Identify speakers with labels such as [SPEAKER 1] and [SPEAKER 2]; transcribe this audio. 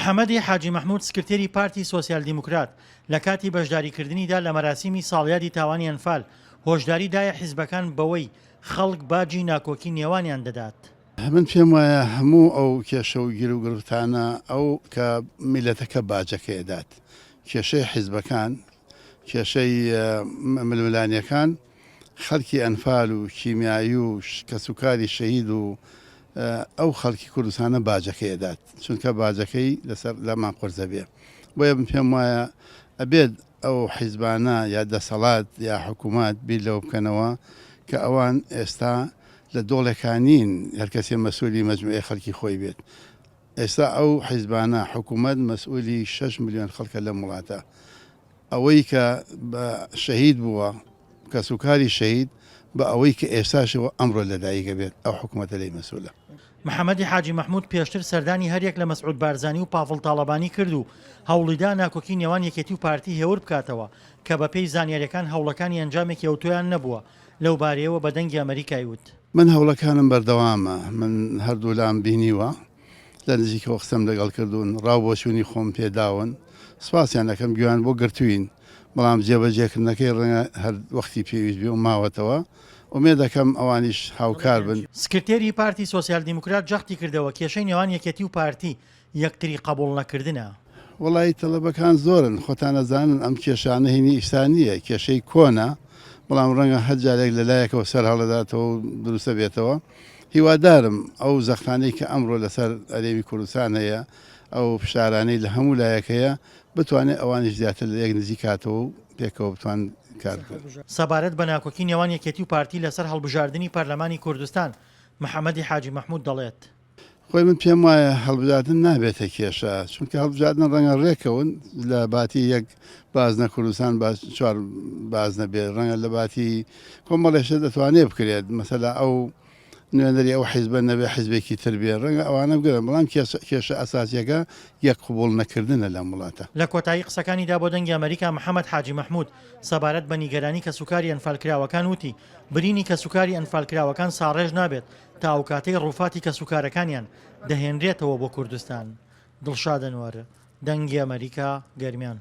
[SPEAKER 1] محەممەدی حاجی مەحموود سکرتێری پارتی سۆسیال دیموکرات لە کاتی بەشداریکردنیدا لە مەراسیمی ساڵیادی تاوانی ئەنفال هۆشداری دایە حیزبەکان بەوەی خەڵک باجی ناکۆکی نێوانیان دەدات.
[SPEAKER 2] من پێم وایە هەموو ئەو کێشە و گیر و گرفتانە ئەو کە میلەتەکە باجەکەیدات کێشەی حیزبەکان کێشەی ململانیەکان خەڵکی ئەنفال و کیمیایی و کەسوکاری شەهید و ئەو خەڵکی کوردستانە باجەکەیدات چونکە باجەکەی لەسەر لەمان قرزە بێ بۆیە من پێم وایە ئەبێت ئەو حیزبانە یا دەسەڵات یا حکوومەت بیر لەوە بکەنەوە کە ئەوان ئێستا لە دۆڵەکانین هەرکەسێ مەسئولی مەجموعەی خەڵکی خۆی بێت ئێستا ئەو حیزبانە حکوومەت مەسئولی 6 ملیۆن خەڵکە لە وڵاتە ئەوەی کە بە شەهید بووە کەسوکاری شەهید بە ئەوەی کە ئێستاشەوە ئەمڕۆ لەدایکە بێت ئەو حکوومەتە لی مەسئولە.
[SPEAKER 1] محەممەدی حاجی مەحموود پێشتر سەردانی هەریەک لە مەسعود بارزانی و پاڤڵ تاڵەبانی کرد و هەوڵیدا ناکۆکی نێوان یەکێتی و پارتی هێور بکاتەوە کە بەپێی زانیاریەکان هەوڵەکانی ئەنجامێکی ئەوتۆیان نەبووە لەو بارەیەوە بە دەنگی ئەمریکای وت.
[SPEAKER 2] من هەوڵەکانم بەردەوامە من هەردوو لام بینیوە لە نزیکەوە قسەم لەگەڵ کردوون ڕاو بۆچوونی خۆم پێداون سوپاسیان دەکەم گویان بۆ گرتوین بەڵام جێبەجێکردنەکەی ڕەنگە هەر وەختی پێویست بێ و ماوەتەوە ئومێ دەکەم ئەوانیش هاوکار بن.
[SPEAKER 1] سکرتێری پارتی سۆسیال دیموکرات جەختی کردەوە کێشەی نێوان یەکێتی و پارتی یەکتری قبول نەکردنە.
[SPEAKER 2] وڵی تەلەبەکان زۆرن خۆتان نەزانن ئەم کێشانە هینی ئیسانیە کێشەی کۆنا بەڵام ڕەنگە هەرجارێک لەلایەکەوە سەر هەڵداتەوە و دروستە بێتەوە هیوادارم ئەو زەخانەی کە ئەمڕۆ لەسەر ئەرێمی کوردستان هەیە ئەو فشارانەی لە هەموو لایەکەیە بتوانێت ئەوانیش زیاتر لە یەک نزیکاتەوە و پێکەوە بتوان کار بکەن.
[SPEAKER 1] سەبارەت بە ناکۆکی نێوان یەکێتی و پارتی لەسەر هەڵبژاردننی پەرلەمانی کوردستان محەممەدی حاجی مەحموود دەڵێت
[SPEAKER 2] خۆی من پێم وایە هەڵبژاردن نابێتە کێشە چونکە هەڵبژاردن ڕەنگە ڕێکەون لە باتی یەک بازنە کوردستان چوار بازنە بێت ڕەنگە لە باتی کۆمەڵێشە دەتوانێت بکرێت مەسەلا ئەو نوێنەری ئەو حیزبە نەبێ حیزبێکی تر بێ ڕەنگە ئەوانە بگرن بەڵام کێشە ئەساسیەکە یەک قبول نەکردنە لەم وڵاتە.
[SPEAKER 1] لە کۆتایی قسەکانیدا بۆ دەنگی ئەمریکا محەممەد حاجی مەحموود سەبارەت بە نیگەرانی کە سوکاری ئەنفالکراوەکان وتی برینی کە سوکاری ئەنفالکراوەکان ساڕێژ نابێت تا ئەو کاتەی ڕووفاتی کە سوکارەکانیان دەهێنرێتەوە بۆ کوردستان. دڵشاد ئەنوەر دەنگی ئەمریکا گەرمیان.